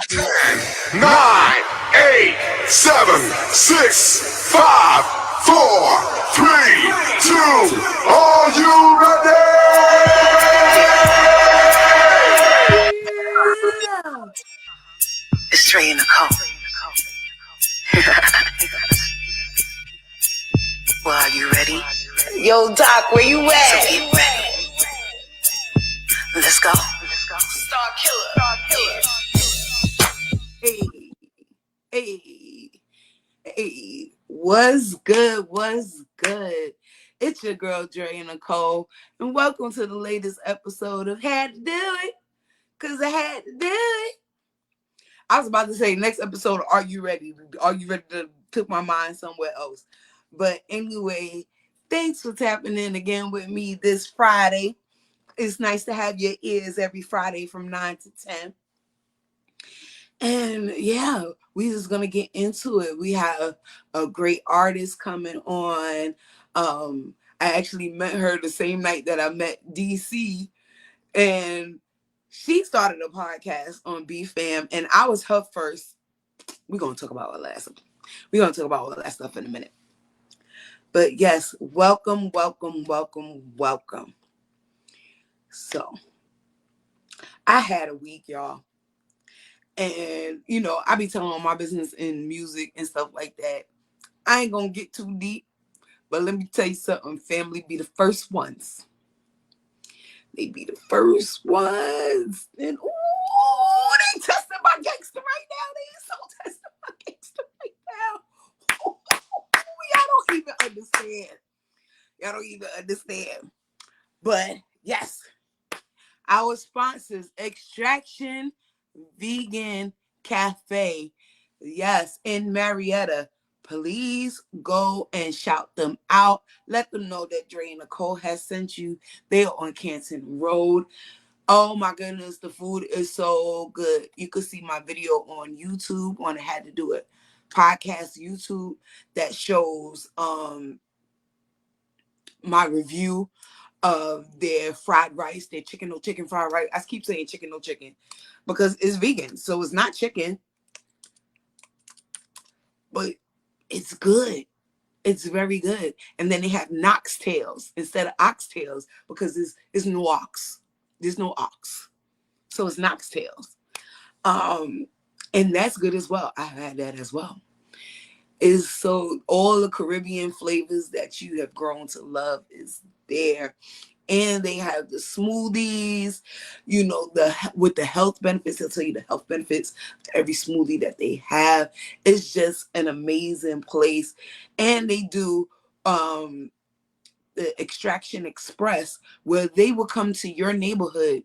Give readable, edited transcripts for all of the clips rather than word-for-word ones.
10, 9, 8, 7, 6, 5, 4, 3, 2. Are you ready? It's Trey and Nicole. Well, are you ready? Yo, Doc, where you So at? get ready. Let's go. Star Killer. Hey, hey, hey, what's good? What's good? It's your girl, Dre and Nicole, and welcome to the latest episode of Had to Do It, because I had to do it. I was about to say, next episode, Are You Ready? Are you ready to took my mind somewhere else? But anyway, thanks for tapping in again with me this Friday. It's nice to have your ears every Friday from 9 to 10. And yeah, we just gonna get into it. We have a great artist coming on. I actually met her the same night that I met DC, and she started a podcast on BFAM, and I was her first. We're gonna talk about all that. We're gonna talk about all that stuff in a minute. But yes, welcome. So I had a week, y'all. And, I be telling all my business in music and stuff like that. I ain't gonna get too deep, but let me tell you something. Family be the first ones. They be the first ones. And, they testing my gangster right now. They so testing my gangster right now. Y'all don't even understand. Y'all don't even understand. But, yes, our sponsors, Extraction Vegan Cafe. Yes, in Marietta. Please go and shout them out. Let them know that Dre and Nicole has sent you. They are on Canton Road. Oh my goodness, the food is so good. You could see my video on YouTube on Had to Do It podcast YouTube that shows my review of their fried rice, their chicken no chicken fried rice. I keep saying chicken no chicken because it's vegan, so it's not chicken, but it's good. It's very good. And then they have Knox tails instead of oxtails because it's no ox. There's no ox, so it's Knox tails. And that's good as well. I've had that as well. Is so all the Caribbean flavors that you have grown to love is there. And they have the smoothies, with the health benefits. They'll tell you the health benefits to every smoothie that they have. It's just an amazing place. And they do the Extraction Express, where they will come to your neighborhood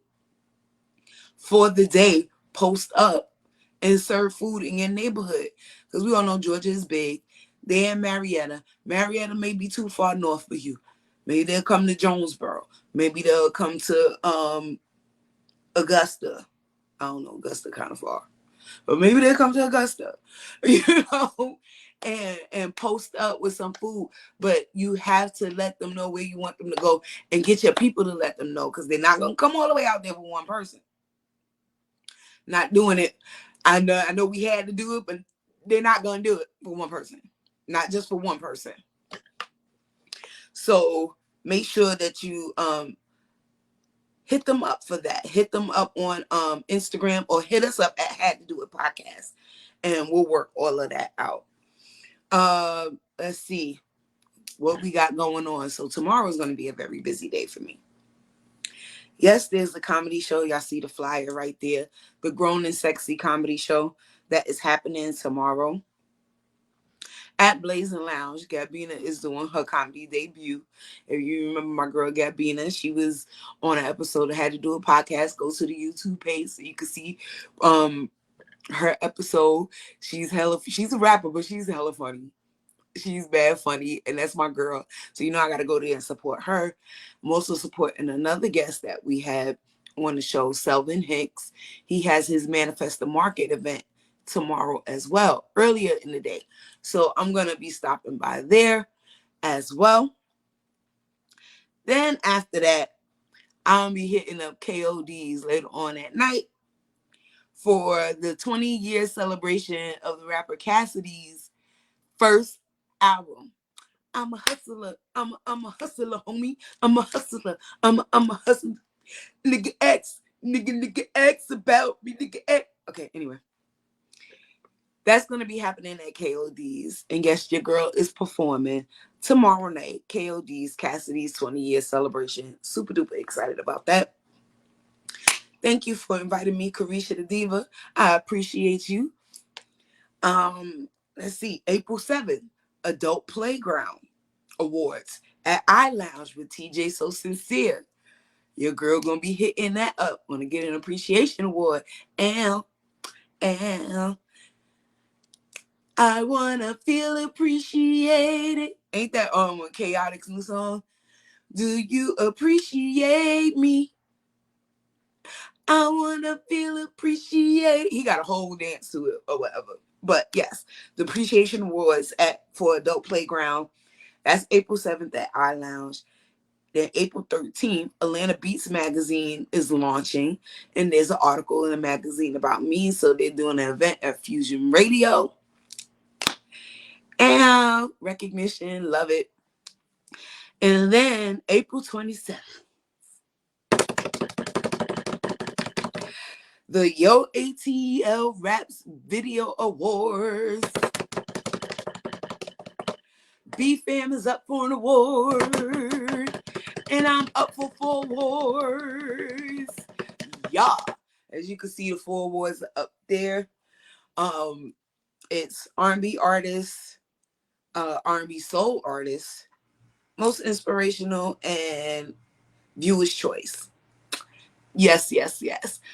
for the day, post up, and serve food in your neighborhood. Because we all know Georgia is big. They're in Marietta. Marietta may be too far north for you. Maybe they'll come to Jonesboro. Maybe they'll come to Augusta. I don't know, Augusta kind of far. But maybe they'll come to Augusta, and post up with some food. But you have to let them know where you want them to go and get your people to let them know, because they're not going to come all the way out there for one person. Not doing it. I know we had to do it, but they're not going to do it for one person. Not just for one person. So make sure that you hit them up for that. Hit them up on Instagram, or hit us up at Had to Do It Podcast, and we'll work all of that out. Let's see what we got going on. So tomorrow is going to be a very busy day for me. Yes, there's a comedy show. Y'all see the flyer right there. The Grown and Sexy comedy show that is happening tomorrow at Blazing Lounge. Gabina is doing her comedy debut. If you remember my girl Gabina, she was on an episode that Had to Do a Podcast. Go to the YouTube page so you can see her episode. She's a rapper, but she's hella funny. She's bad funny, and that's my girl. So I got to go there and support her. I'm also supporting another guest that we have on the show, Selvin Hicks. He has his Manifest the Market event tomorrow as well, earlier in the day. So I'm going to be stopping by there as well. Then after that, I'm going to be hitting up KODs later on at night for the 20-year celebration of the rapper Cassidy's first album. I'm a hustler. I'm a hustler, homie. I'm a hustler. I'm a hustler. Nigga X about me. Nigga X. Okay, anyway. That's going to be happening at KOD's. And yes, your girl is performing tomorrow night. KOD's, Cassidy's 20-year celebration. Super duper excited about that. Thank you for inviting me, Carisha the Diva. I appreciate you. Let's see, April 7th, Adult Playground Awards at iLounge with TJ So Sincere. Your girl gonna be hitting that up. Gonna get an appreciation award. And I wanna feel appreciated. Ain't that Chaotic's new song? Do you appreciate me? I wanna feel appreciated. He got a whole dance to it or whatever. But yes, the appreciation awards for Adult Playground. That's April 7th at iLounge. Then April 13th, Atlanta Beats Magazine is launching. And there's an article in the magazine about me. So they're doing an event at Fusion Radio. And recognition, love it. And then April 27th, the Yo ATL Raps Video Awards. B-Fam is up for an award. And I'm up for 4 awards. Yeah. As you can see, the 4 awards are up there. It's R&B artist, R&B soul artist, most inspirational, and viewer's choice. Yes.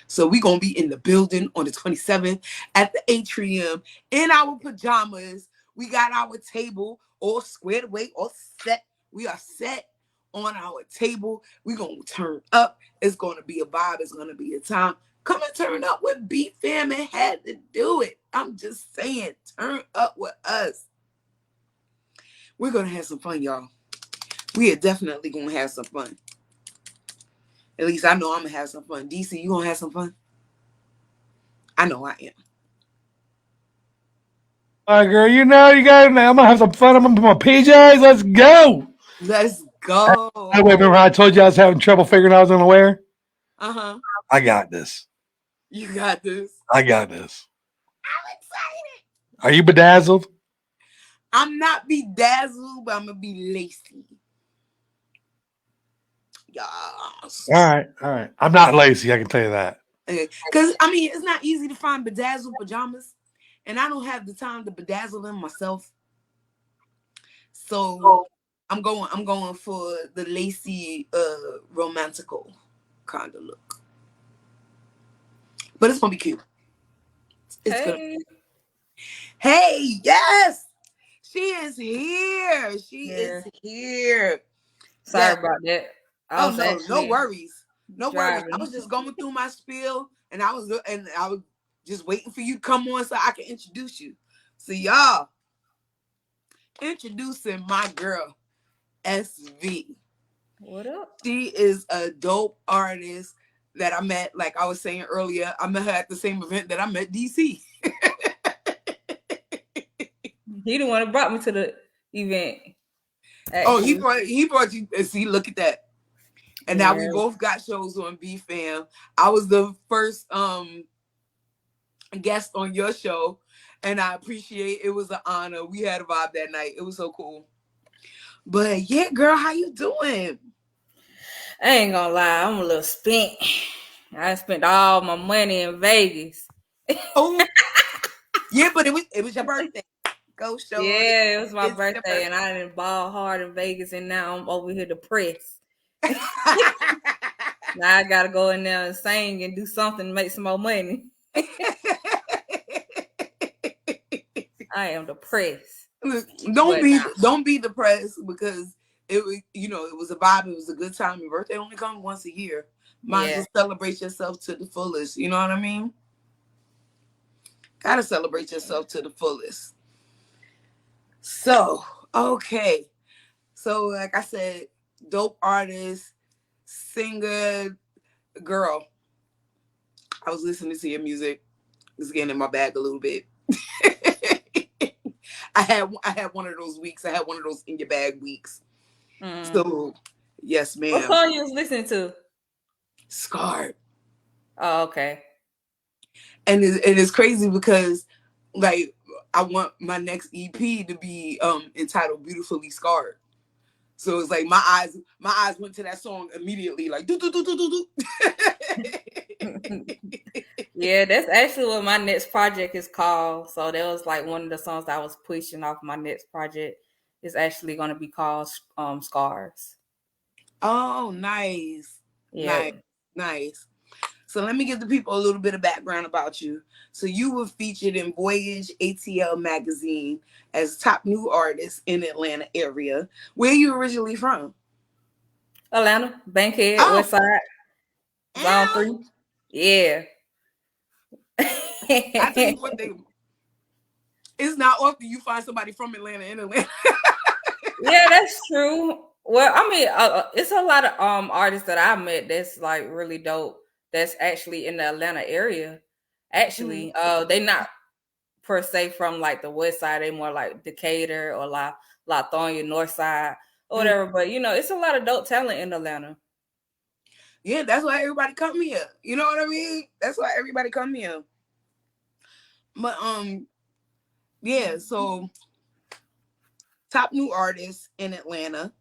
So we're going to be in the building on the 27th at the atrium in our pajamas. We got our table all squared away, all set. We are set on our table. We're going to turn up. It's going to be a vibe. It's going to be a time. Come and turn up with B-Fam and had to do it. I'm just saying, turn up with us. We're going to have some fun, y'all. We are definitely going to have some fun. At least I know I'm going to have some fun. DC, you going to have some fun? I know I am. All right, girl, you know you got it now. I'm going to have some fun. I'm going to put my PJs. Let's go. Let's go. By the way, remember how I told you I was having trouble figuring out I was going to wear? Uh-huh. I got this. You got this. I got this. I'm excited. Are you bedazzled? I'm not bedazzled, but I'm going to be lacy. Yes. All right. I'm not lazy, I can tell you that. Because, I mean, it's not easy to find bedazzled pajamas. And I don't have the time to bedazzle them myself. So I'm going for the lacy, romantical kind of look. But it's gonna be cute. Hey, yes, she is here. She is here. Sorry about that. No worries. No worries. I was just going through my spiel, and I was just waiting for you to come on so I can introduce you. So y'all, introducing my girl, SV. What up? She is a dope artist that I met, like I was saying earlier. I met her at the same event that I met DC. He the one that brought me to the event. Actually. Oh, he brought you. See, look at that. And now we both got shows on B-Fam. I was the first guest on your show, and I appreciate it. Was an honor. We had a vibe that night. It was so cool. But yeah, girl, how you doing? I ain't gonna lie, I'm a little spent. I spent all my money in Vegas. Oh, yeah, but it was your birthday. Go show. Yeah, it was my birthday, and I didn't ball hard in Vegas, and now I'm over here depressed. Now I gotta go in there and sing and do something to make some more money. I am depressed. Don't be depressed because it was a vibe. It was a good time. Your birthday only comes once a year. Might as well celebrate yourself to the fullest. You know what I mean? Gotta celebrate yourself to the fullest. So, okay. So, like I said, dope artist, singer, girl. I was listening to your music. It's getting in my bag a little bit. I had one of those weeks. I had one of those in your bag weeks. So yes, What ma'am. song you was listening to? Scarred. Oh, okay. And it's crazy because like I want my next EP to be entitled Beautifully Scarred. So it's like my eyes went to that song immediately, like do do do do do do. Yeah, that's actually what my next project is called. So that was like one of the songs that I was pushing off my next project. Is actually going to be called Scars. Oh, nice. Yeah. Nice. Nice. So let me give the people a little bit of background about you. So you were featured in Voyage ATL magazine as top new artist in Atlanta area. Where are you originally from? Atlanta, Bankhead, Oh, West Side, Zone ow. 3. Yeah. I tell you what, it's not often you find somebody from Atlanta in Atlanta. Yeah, that's true. Well, I mean, it's a lot of artists that I met that's like really dope. That's actually in the Atlanta area. Mm, Actually, they not per se from like the West Side. They more like Decatur or La Latonia North Side or mm. whatever. But you know, it's a lot of dope talent in Atlanta. Yeah, that's why everybody come here. You know what I mean? That's why everybody come here. But yeah, so top new artist in Atlanta.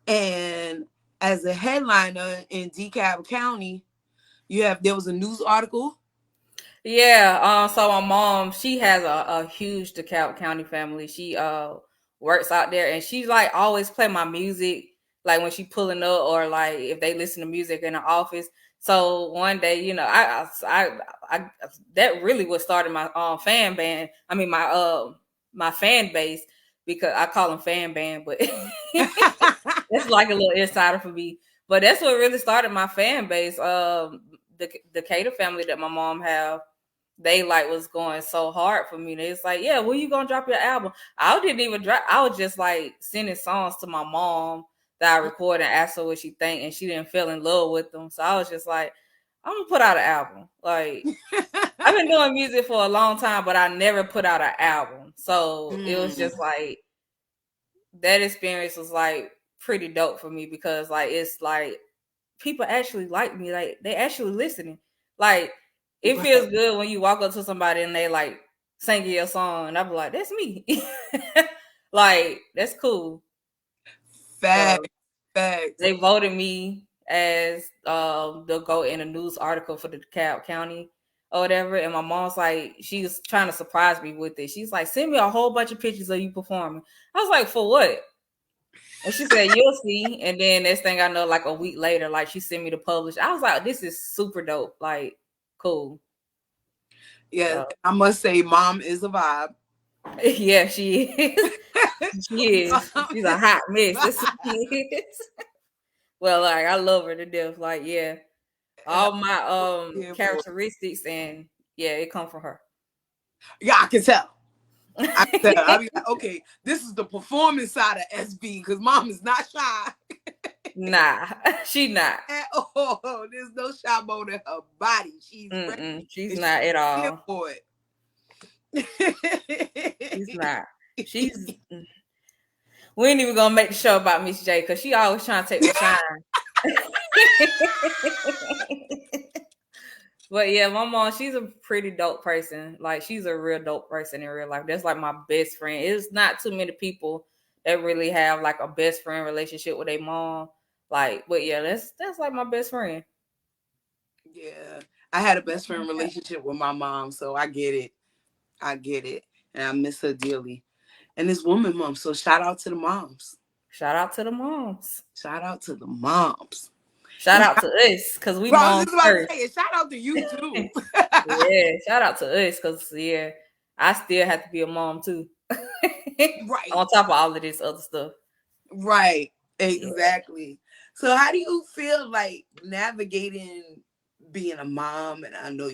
And as a headliner in DeKalb County, there was a news article. Yeah, so my mom, she has a huge DeKalb County family. She works out there and she's like always play my music like when she pulling up or like if they listen to music in the office. So one day, you know, I that really what started my fan band. I mean my fan base because I call them fan band, but that's like a little insider for me. But that's what really started my fan base. The Cater family that my mom have, they like was going so hard for me. It's like, yeah, when you gonna drop your album? I didn't even drop. I was just like sending songs to my mom that I recorded and asked her what she think, and she didn't fell in love with them. So I was just like, I'm gonna put out an album. Like I've been doing music for a long time, but I never put out an album. So it was just like that experience was like pretty dope for me because like it's like people actually like me, like they actually listening. Like it feels Right. good when you walk up to somebody and they like sing your song, and I'm like, that's me. Like that's cool. So Facts. Facts. they voted me as they'll go in a news article for the DeKalb County or whatever. And my mom's like, she was trying to surprise me with it. She's like, send me a whole bunch of pictures of you performing. I was like, for what? And she said, you'll see. And then next thing I know, like a week later, like she sent me to publish. I was like, this is super dope. Like, cool. Yeah, So I must say, mom is a vibe. yeah, she is. She is. Mom She's a is hot a mess. That's what she vibe. is. Well, like I love her to death. Like, yeah. And I'm All my here for it. characteristics and yeah, it come from her. Yeah, I can tell. I can tell. I be like, okay, this is the performance side of SB because mom is not shy Nah, she not. at all. There's no shy bone in her body. She's ready She's and not she's at here all. for She's it. not. She's we ain't even gonna make the show about Miss J because she always trying to take my shine. But yeah, my mom, she's a pretty dope person. Like she's a real dope person in real life. That's like my best friend. It's not too many people that really have like a best friend relationship with their mom. Like, but yeah, that's like my best friend. Yeah, I had a best friend relationship with my mom, so I get it. I get it, and I miss her dearly. And this woman mom, so shout out to the moms. Shout out to the moms. Shout out to the moms. Shout And out to us because we bro, I was moms just about to first. say, shout out to you too. Yeah, shout out to us because yeah, I still have to be a mom too. Right, On top of all of this other stuff. right, Yeah. exactly. So, how do you feel like navigating being a mom? And I know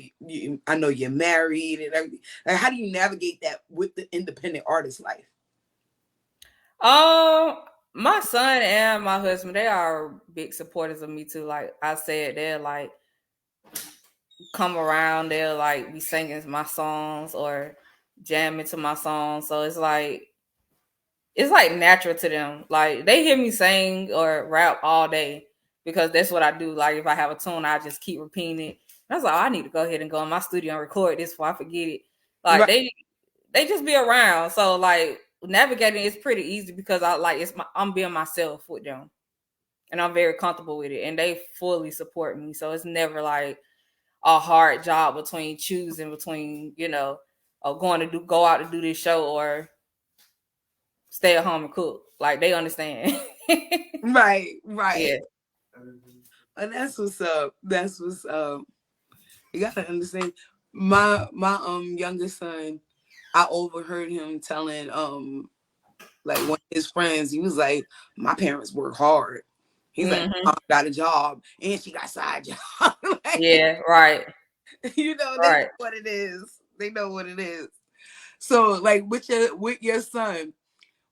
you're married and everything. Like, how do you navigate that with the independent artist life? Um, my son and my husband, they are big supporters of me too. Like I said, they're like come around, they'll like be singing my songs or jamming to my songs. So it's like natural to them. Like they hear me sing or rap all day because that's what I do. Like if I have a tune, I just keep repeating it. And I was like, oh, I need to go ahead and go in my studio and record this before I forget it. Like Right. they just be around. So like navigating is pretty easy because I'm being myself with them. And I'm very comfortable with it. And they fully support me. So it's never like a hard job between choosing between, go out to do this show or stay at home and cook. Like they understand. Right. Yeah. And that's what's up. That's what's up. You gotta understand. My youngest son, I overheard him telling like one of his friends, he was like, my parents work hard. He's like, Mm-hmm. mom got a job and she got side job. Like, Yeah, right. they know Right. what it is. They know what it is. So like with your son,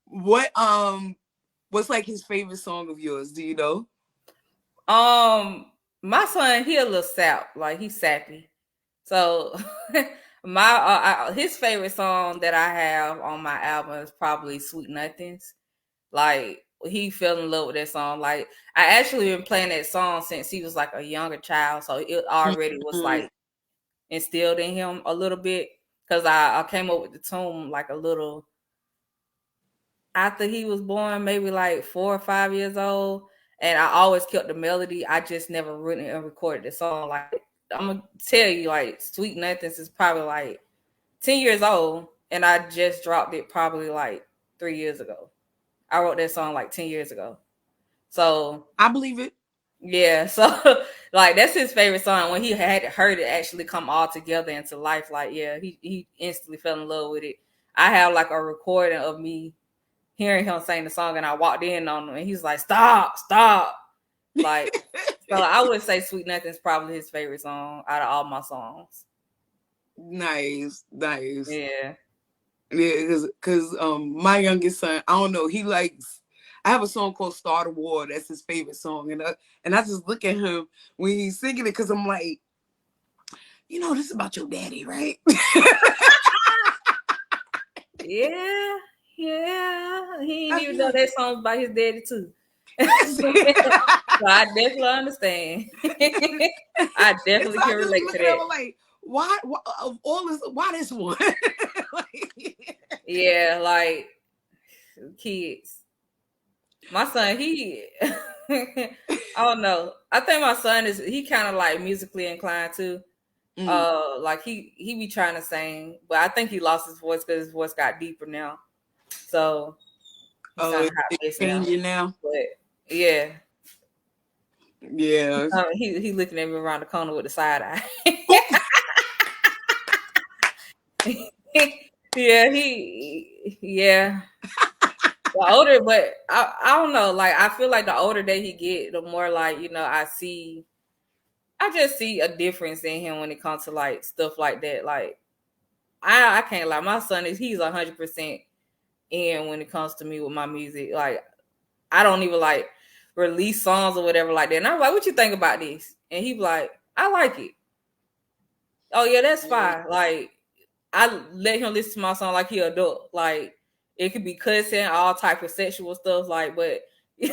what's like his favorite song of yours? Do you know? My son, he a little sap, like he's sappy. So his favorite song that I have on my album is probably Sweet Nothings. Like he fell in love with that song. Like I actually been playing that song since he was like a younger child, so it already was like instilled in him a little bit. Cause I came up with the tune like a little after he was born, maybe like 4 or 5 years old. And I always kept the melody. I just never written and recorded the song. Like I'm gonna tell you, like Sweet Nothings is probably like 10 years old, and I just dropped it probably like 3 years ago. I wrote that song like 10 years ago. So I believe it. yeah, so like that's his favorite song. When he had heard it actually come all together into life, like yeah, he instantly fell in love with it. I have like a recording of me hearing him sing the song, and I walked in on him, and he's like, "Stop, stop!" Like, so I would say "Sweet Nothing" is probably his favorite song out of all my songs. Nice. Yeah. Yeah, because my youngest son, I don't know, he likes. I have a song called "Start a War." That's his favorite song, and I just look at him when he's singing it because I'm like, this is about your daddy, right? Yeah. He didn't even know that song's by his daddy too. So I definitely understand. I definitely can relate to that. Like, why of all this? Why this one? Yeah, like kids. My son, I don't know. I think my son he kind of like musically inclined too. Like he be trying to sing, but I think he lost his voice because his voice got deeper now. So he sounded it's changing now. But yeah. Yeah. He looking at me around the corner with the side eye. Yeah. The older, but I don't know. Like I feel like the older that he get, the more like I just see a difference in him when it comes to like stuff like that. Like I can't lie, my son he's 100% in when it comes to me with my music. Like I don't even like release songs or whatever like that. And I'm like, what you think about this? And he be like, I like it. Oh yeah, that's fine. Like I let him listen to my song like he adult. Like it could be cussing, all type of sexual stuff. Like, but he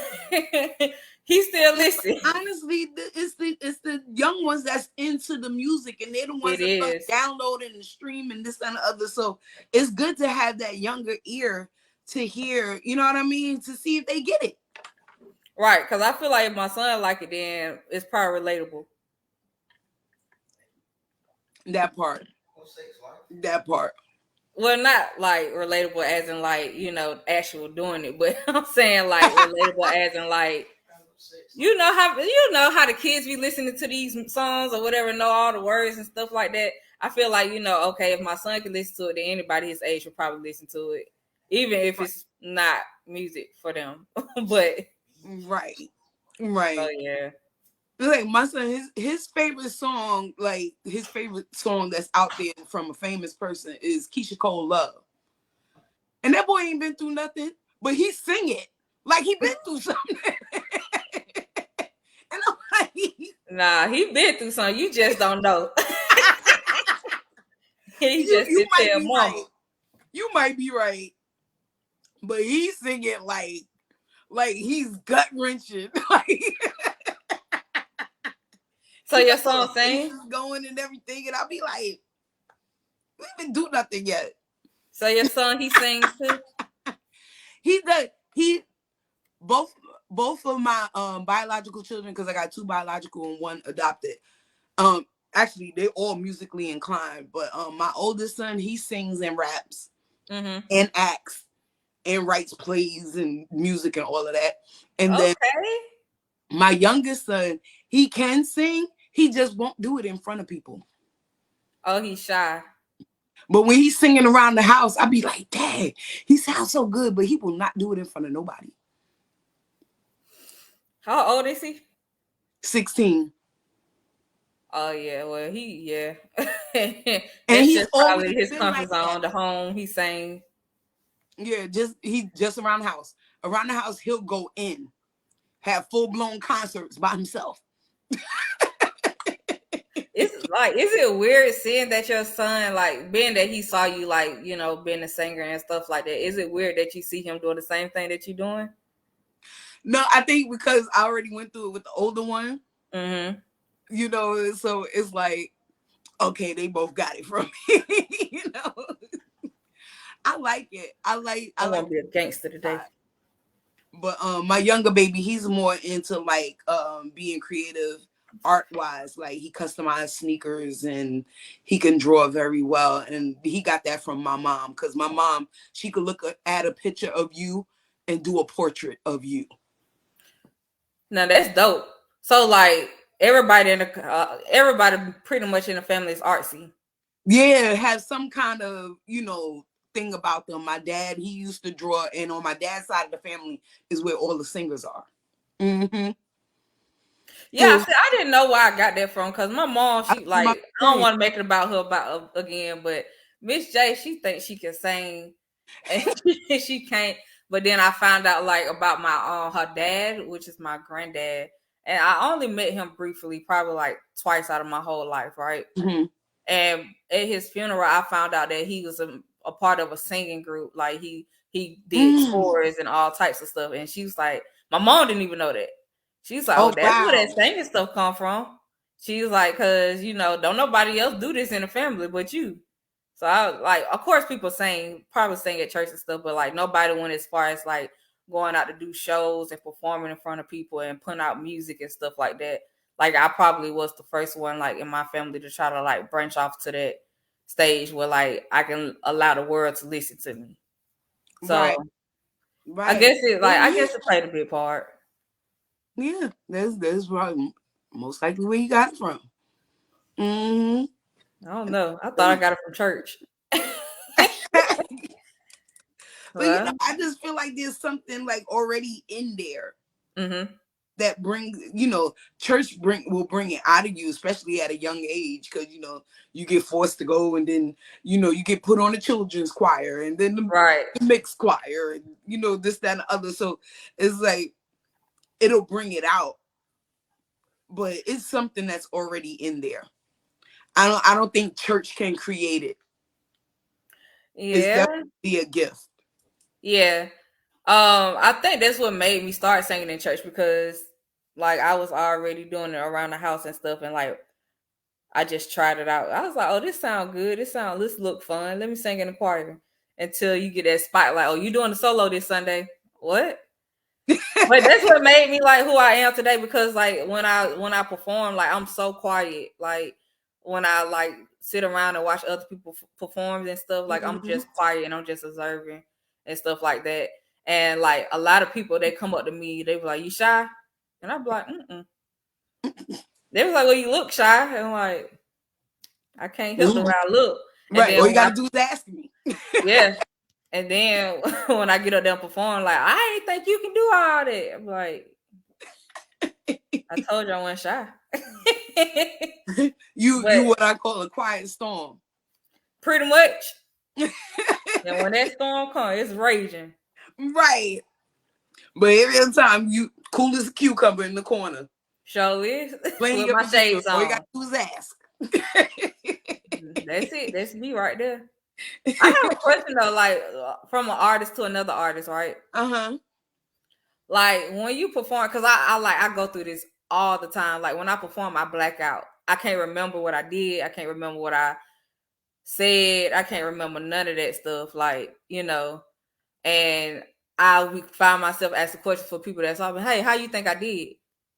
still listen. Honestly, it's the young ones that's into the music, and they're the ones that downloading and streaming this and the other. So it's good to have that younger ear to hear. You know what I mean? To see if they get it. Right, because I feel like if my son like it, then it's probably relatable. That part. Well, not like relatable as in like, actual doing it, but I'm saying like relatable as in like, how the kids be listening to these songs or whatever, know all the words and stuff like that. I feel like, okay, if my son can listen to it, then anybody his age would probably listen to it, even if it's not music for them. But right. So yeah. Like my son, his favorite song, like his favorite song that's out there from a famous person is Keisha Cole "Love," and that boy ain't been through nothing, but he sing it like he been through something. And I'm like, nah, he been through something. You just don't know. He just you did might tell be mama. right. You might be right. But he's singing like he's gut wrenching. So He your got son the sing? faces going and everything, and I'll be like, we didn't do nothing yet. So your son, he sings too? He does. He both of my biological children, because I got 2 biological and 1 adopted. Actually, they're all musically inclined, but my oldest son, he sings and raps and acts and writes plays and music and all of that. And then Okay. my youngest son, he can sing, he just won't do it in front of people. Oh, he's shy. But when he's singing around the house, I'd be like, dang, he sounds so good, but he will not do it in front of nobody. How old is he? 16. Oh yeah, well yeah. And That's he's just always probably his been comfort like that. zone. The home he sang. Yeah, he just around the house. Around the house, he'll go in, have full-blown concerts by himself. It's like, is it weird seeing that your son, like, being that he saw you, like, you know, being a singer and stuff like that? Is it weird that you see him doing the same thing that you're doing? No, I think because I already went through it with the older one, you know, so it's like, okay, they both got it from me, you know. I like it. I like to be a gangster today. But my younger baby, he's more into like being creative art wise. Like he customized sneakers and he can draw very well. And he got that from my mom, because my mom, she could look at a picture of you and do a portrait of you. Now that's dope. So like everybody everybody pretty much in the family is artsy. Yeah, have some kind of, you know, thing about them. My dad, he used to draw, and on my dad's side of the family is where all the singers are. Mm-hmm. Yeah, see, I didn't know where I got that from, because my mom, she like, I don't want to make it about her again, but Miss J, she thinks she can sing and she can't. But then I found out like about my her dad, which is my granddad, and I only met him briefly, probably like twice out of my whole life, right? Mm-hmm. And at his funeral, I found out that he was a part of a singing group. Like he did tours and all types of stuff. And she was like, my mom didn't even know that. She's like, oh, that's where that singing stuff come from. She's like, cause you know, don't nobody else do this in the family but you. So I was like, of course people probably sing at church and stuff, but like nobody went as far as like going out to do shows and performing in front of people and putting out music and stuff like that. Like I probably was the first one like in my family to try to like branch off to that stage where like I can allow the world to listen to me. So right. I guess it played a big part. Yeah, that's probably most likely where you got it from. Mm-hmm. I don't know. I thought I got it from church. But you know, I just feel like there's something like already in there that brings, you know, church will bring it out of you, especially at a young age, because you know you get forced to go, and then you know you get put on the children's choir, and then the mixed choir, and you know this, that, and the other. So it's like it'll bring it out, but it's something that's already in there. I don't think church can create it. Yeah, it's definitely a gift. Yeah. I think that's what made me start singing in church, because like I was already doing it around the house and stuff, and like I just tried it out. I was like, oh, this sounds good. This look fun. Let me sing in the choir. Until you get that spotlight. Oh, you doing the solo this Sunday? What? But that's what made me like who I am today, because like when I perform, like I'm so quiet. Like when I like sit around and watch other people perform and stuff, like I'm just quiet and I'm just observing and stuff like that. And like a lot of people, they come up to me, they be like, you shy? And I'm like, They was like, well, you look shy. And I'm like, I can't help the way I look. And right. All you gotta do is ask me. Yeah. And then when I get up there and perform, like, I ain't think you can do all that. I'm like, I told you I wasn't shy. you what I call a quiet storm. Pretty much. And when that storm comes, it's raging. Right. But every time you cool as a cucumber in the corner. Sure is. Playing with my shades on. All you gotta do is ask. That's it. That's me right there. I have a question though, like from an artist to another artist, right? Uh-huh. Like when you perform, because I go through this all the time. Like when I perform, I black out. I can't remember what I did. I can't remember what I said. I can't remember none of that stuff. Like, and I would find myself asking questions for people that's all, hey, how you think I did?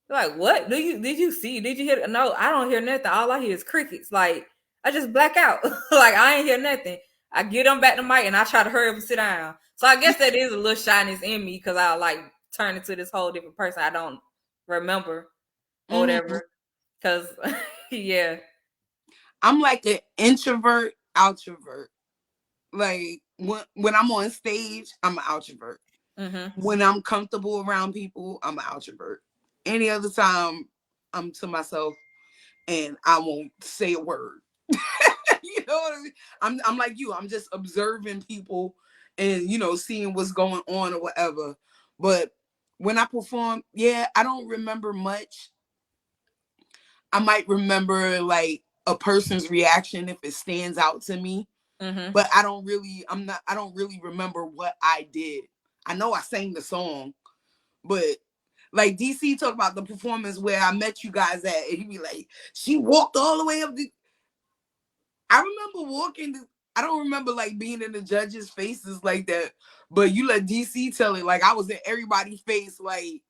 They're like, what? Did you see? Did you hear? No, I don't hear nothing. All I hear is crickets. Like, I just black out. Like, I ain't hear nothing. I get them back to mic and I try to hurry up and sit down. So I guess that is a little shyness in me because I like turn into this whole different person I don't remember or whatever. Because, yeah. I'm like an introvert, outrovert. Like when I'm on stage, I'm an outrovert. When I'm comfortable around people, I'm an outrovert. Any other time, I'm to myself and I won't say a word. You know what I mean? I'm like you. I'm just observing people and seeing what's going on or whatever. But when I perform, yeah, I don't remember much. I might remember like a person's reaction if it stands out to me. But I don't really remember what I did. I know I sang the song, but like DC talked about the performance where I met you guys at, and he'd be like, she walked all the way up I remember I don't remember like being in the judges' faces like that, but you let DC tell it like I was in everybody's face. Like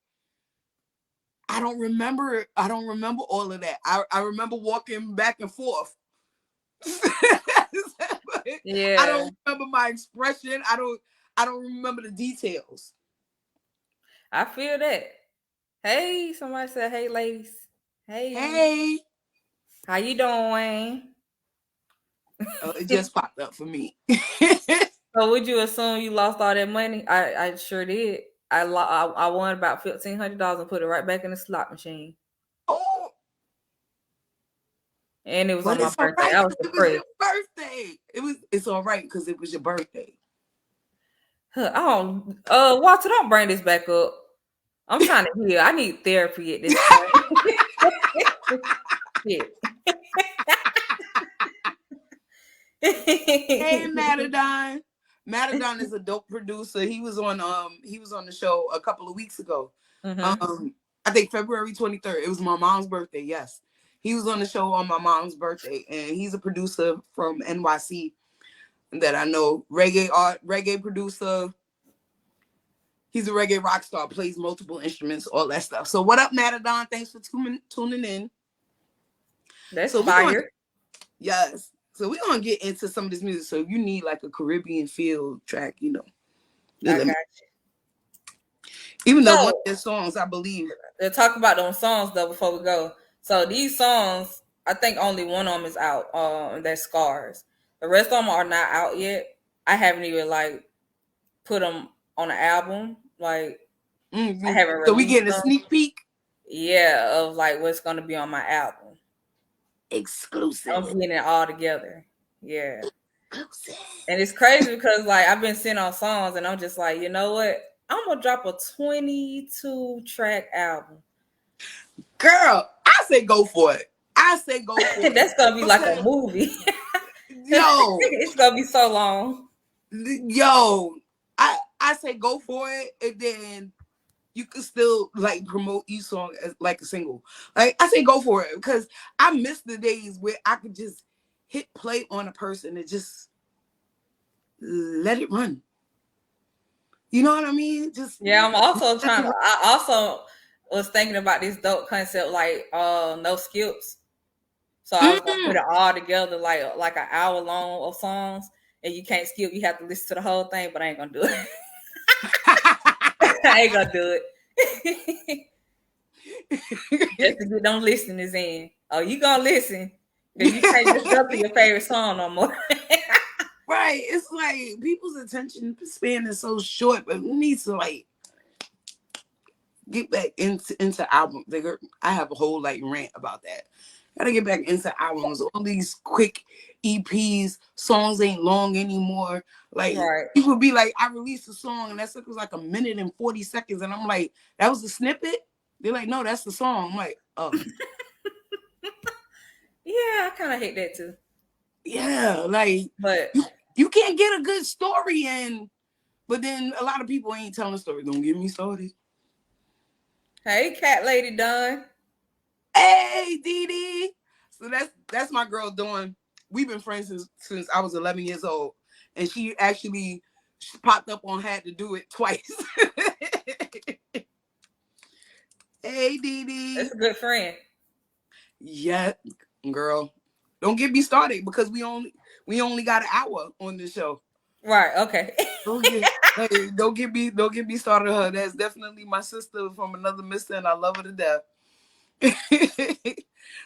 I don't remember all of that. I remember walking back and forth. Yeah. I don't remember my expression. I don't remember the details. I feel that. Hey, somebody said, hey, ladies. Hey. How you doing? It just popped up for me. So would you assume you lost all that money? I sure did. I won about $1,500 and put it right back in the slot machine. Oh. And it was But on my it's birthday. All right, I was it depressed. was your birthday. It's all right because it was your birthday. I don't Walter, don't bring this back up. I'm trying to heal. I need therapy at this point. Shit. Hey, Matadon. Matadon is a dope producer. He was on the show a couple of weeks ago. I think February 23rd. It was my mom's birthday. Yes. He was on the show on my mom's birthday, and he's a producer from NYC that I know. Reggae producer. He's a reggae rock star, plays multiple instruments, all that stuff. So what up, Matadon? Thanks for tuning in. That's fire. Yes. So we're going to get into some of this music. So if you need like a Caribbean feel track, I got you. Even though one of their songs, I believe. They'll talk about those songs though before we go. So these songs, I think only one of them is out. That's Scars. The rest of them are not out yet. I haven't even like put them on an album. Like I haven't released. So we getting a sneak peek? Yeah, of like what's gonna be on my album. Exclusive. I'm getting it all together. Yeah. Exclusive. And it's crazy because like I've been sitting on songs and I'm just like, you know what? I'm gonna drop a 22-track album. Girl, I say go for it. That's gonna be like a movie. Yo, it's gonna be so long. Yo, I say go for it, and then you can still like promote each song as like a single. Like I say go for it because I miss the days where I could just hit play on a person and just let it run. You know what I mean? Just I'm also I also was thinking about this dope concept like no skips. So I was gonna put it all together like an hour long of songs, and you can't skip. You have to listen to the whole thing, but I ain't gonna do it. I ain't gonna do it. Just to get them listeners in. Oh, you gonna listen? Because you can't just go to your favorite song no more. Right. It's like people's attention span is so short, but we need to like get back into albums. I have a whole like rant about that. Gotta get back into albums. All these quick EPs, songs ain't long anymore. Like people be like, I released a song and that was like 1 minute and 40 seconds, and I'm like, that was a snippet. They're like, no, that's the song. I'm like, oh. Yeah, I kind of hate that too. Yeah, like But you can't get a good story in, but then a lot of people ain't telling the story. Don't get me started. hey, cat lady done. Hey, Dee Dee. So that's my girl Dawn. We've been friends since I was 11 years old, and she actually popped up on Had to Do It twice. Hey, Dee That's Dee. a good friend. Yeah, girl. Don't get me started because we only got an hour on the show. Right. Okay. Hey, don't get me started on her. That's definitely my sister from another mister, and I love her to death.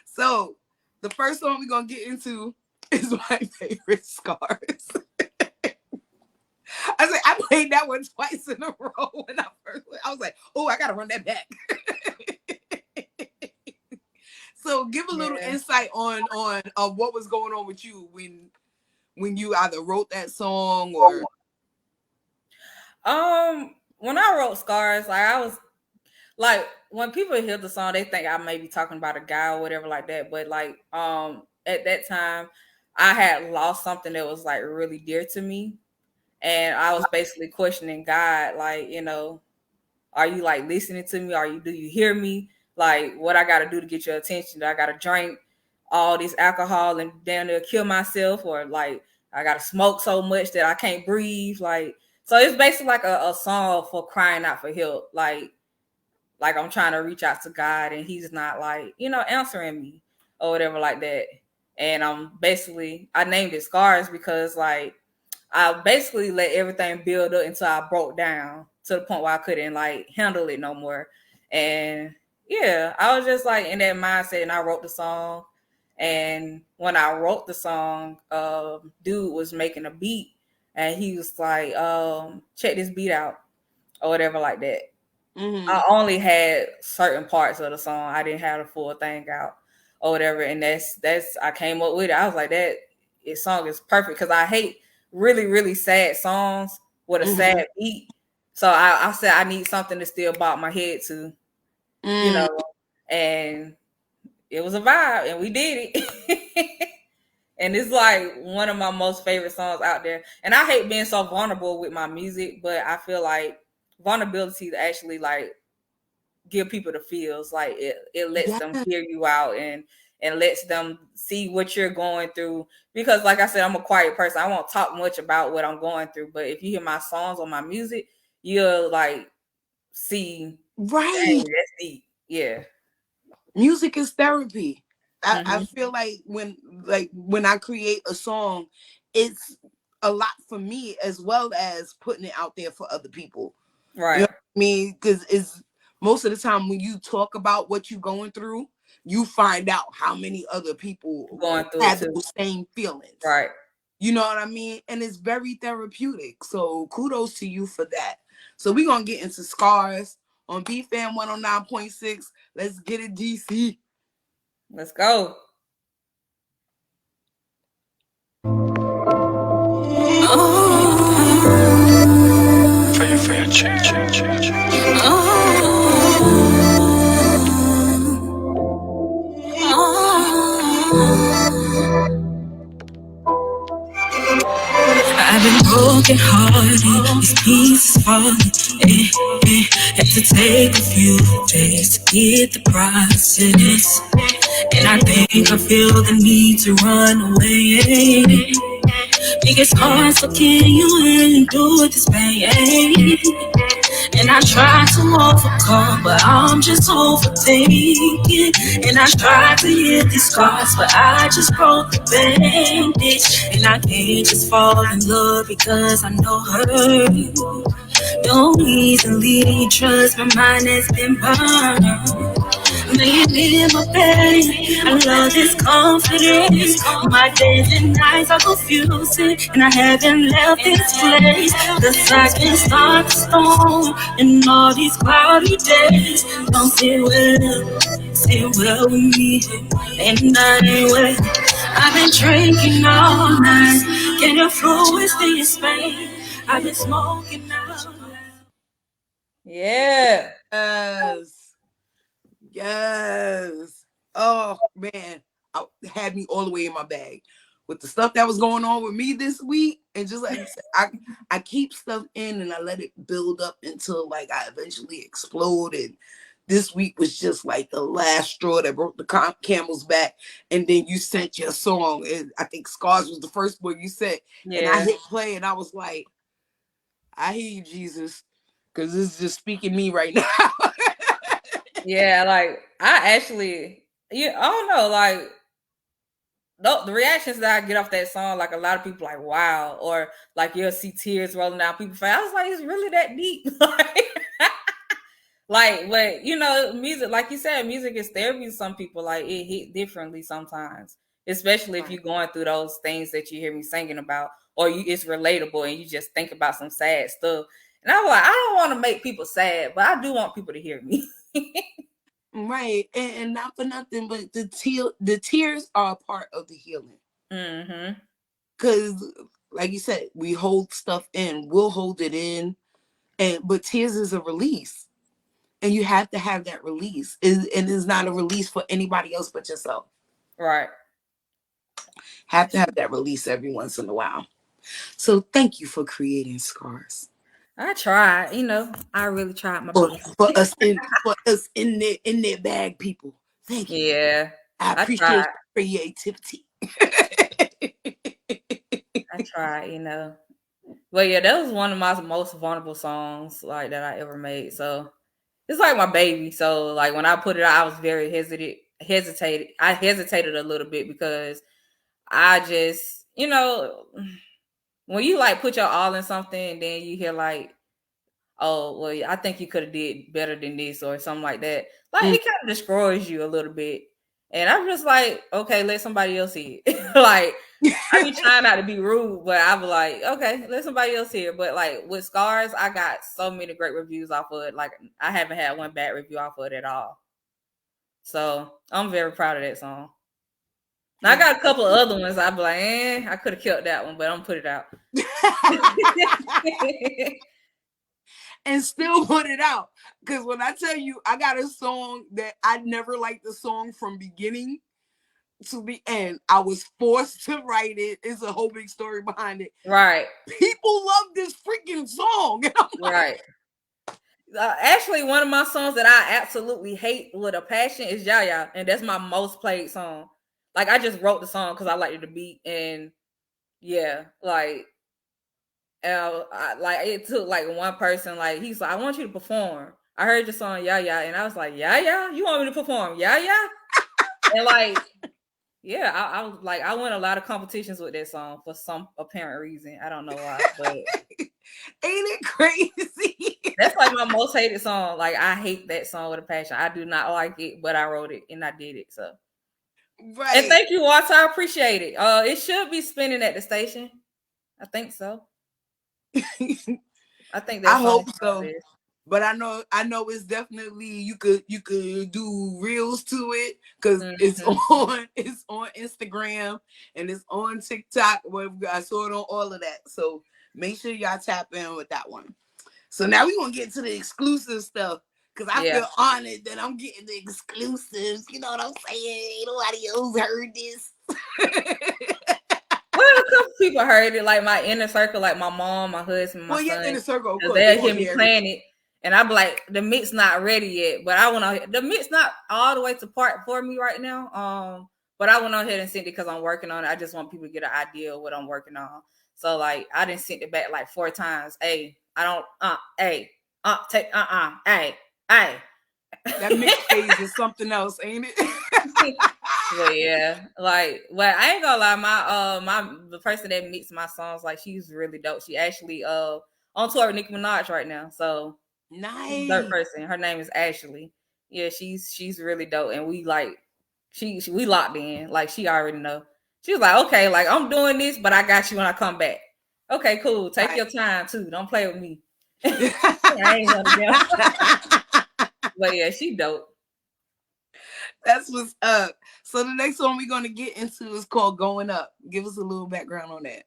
So the first song we're gonna get into is my favorite Scars. I played that one twice in a row when I was like, oh, I gotta run that back. So give a little Yeah. insight on what was going on with you when you either wrote that song or When I wrote Scars, like I was like when people hear the song, they think I may be talking about a guy or whatever like that. But like at that time, I had lost something that was like really dear to me. And I was basically questioning God, like, are you like listening to me? Do you hear me? Like what I gotta do to get your attention? Do I gotta drink all this alcohol and damn near kill myself? Or like I gotta smoke so much that I can't breathe? Like so it's basically like a song for crying out for help. Like I'm trying to reach out to God and he's not like, answering me or whatever like that. And I named it Scars because like I basically let everything build up until I broke down to the point where I couldn't like handle it no more. And yeah, I was just like in that mindset and I wrote the song. And when I wrote the song, dude was making a beat and he was like, check this beat out or whatever like that. mm-hmm. I only had certain parts of the song. I didn't have the full thing out or whatever. And that's I came up with it. I was like, this song is perfect because I hate really, really sad songs with a Mm-hmm. sad beat. So I said I need something to still bop my head to, you Mm. know, and it was a vibe and we did it. And it's like one of my most favorite songs out there. And I hate being so vulnerable with my music, but I feel like vulnerability actually like give people the feels like it lets Yeah. them hear you out and lets them see what you're going through because like I said I'm a quiet person. I won't talk much about what I'm going through, but if you hear my songs or my music you'll like see Right. dang, that's deep. Yeah. Music is therapy. I Mm-hmm. feel like when I create a song, it's a lot for me as well as putting it out there for other people. You know Right. what I mean? Because it's most of the time when you talk about what you're going through, you find out how many other people Going through it have too. those same feelings. Right. You know what I mean? And it's very therapeutic. So kudos to you for that. So we're gonna get into Scars on BFAM 109.6. Let's get it, DC. Let's go. Fair, change. I've been broken hearted, these pieces falling, had to take a few days to get the process. And I think I feel the need to run away. It gets hard, so can you endure this pain? And I try to overcome, but I'm just overthinking. And I try to heal these scars, but I just broke the bandage. And I can't just fall in love because I know her. Don't easily trust, my mind has been burned. Laying in my bed, I love this confidence. My days and nights are confusing, and I haven't left this place. The signs can start to storm, and all these cloudy days don't sit well with me, and I ain't well. I've been drinking all night, getting fluids in Spain. I've been smoking out. Yeah. Yes. Yes. Oh man. Had me all the way in my bag. with the stuff that was going on with me this week, and just like you said, I keep stuff in and I let it build up until like I eventually explode. And this week was just like the last straw that broke the camel's back. And then you sent your song, and I think Scars was the first one you sent, and I hit play, and I was like, I hear you, Jesus, because this is just speaking me right now. Yeah, like I actually, I don't know, like the reactions that I get off that song, like a lot of people like, wow, or like you'll see tears rolling down people's face. I was like, it's really that deep. But music, like you said, music is therapy to some people. Like it hit differently sometimes, especially if you're going through those things that you hear me singing about, or it's relatable and you just think about some sad stuff. And I was like, I don't want to make people sad, but I do want people to hear me. Right. And not for nothing, but the tears are a part of the healing. Mm-hmm. Because, like you said, we hold stuff in. We'll hold it in. But tears is a release. And you have to have that release. And it's not a release for anybody else but yourself. Right. Have to have that release every once in a while. So thank you for creating Scars. I tried, I really tried my best. For us in their bag, people. Thank you. Yeah. I appreciate creativity. I tried, But yeah, that was one of my most vulnerable songs like that I ever made. So it's like my baby. So like when I put it out, I was very hesitated. I hesitated a little bit because I just, when you like put your all in something and then you hear like, oh, well, I think you could have did better than this or something like that. Like it kind of destroys you a little bit. And I'm just like, okay, let somebody else see it. Like I be trying not to be rude, but I was like, okay, let somebody else hear it. But like with Scars, I got so many great reviews off of it. Like I haven't had one bad review off of it at all. So I'm very proud of that song. Now I got a couple of other ones. I'd be like, I could have killed that one, but I'm gonna put it out. And still put it out. Because when I tell you, I got a song that I never liked the song from beginning to the end. I was forced to write it. It's a whole big story behind it. Right. People love this freaking song. Right. Actually, one of my songs that I absolutely hate with a passion is Yaya, and that's my most played song. Like I just wrote the song because I liked the beat, and yeah, like it took like one person, like he's like, I want you to perform. I heard your song Yaya, and I was like, Yaya, you want me to perform Yaya? And like, yeah, I was like, I won a lot of competitions with that song for some apparent reason. I don't know why, but ain't it crazy? That's like my most hated song. Like I hate that song with a passion. I do not like it, but I wrote it and I did it. So right. And thank you, Walter. I appreciate it. It should be spinning at the station. I think so. I think that's I hope so. But I know it's definitely you could do reels to it because it's on Instagram and it's on TikTok. Where I saw it on all of that. So make sure y'all tap in with that one. So now we're gonna get to the exclusive stuff because I feel honored that I'm getting the exclusives. You know what I'm saying? Ain't nobody else heard this. Well, a couple people heard it, like my inner circle, like my mom, my husband, my son. Inner circle, of course, they'll hear me playing it, and I'm like, the mix not ready yet, but I went on. The mix not all the way to part for me right now. But I went on ahead and sent it because I'm working on it. I just want people to get an idea of what I'm working on. So like, I didn't send it back like 4 times. Hey, I don't. Hey, take. Hey. That mix phase is something else, ain't it? But yeah, like, well, I ain't gonna lie, the person that mixed my songs, like, she's really dope. She actually on tour with Nicki Minaj right now. So nice. Third person. Her name is Ashley. Yeah, she's really dope, and we like we locked in. Like she already know. She was like, okay, like I'm doing this, but I got you when I come back. Okay, cool. Take your time too. Don't play with me. I ain't gonna But yeah, she dope. That's what's up. So the next one we're gonna get into is called "Going Up." Give us a little background on that.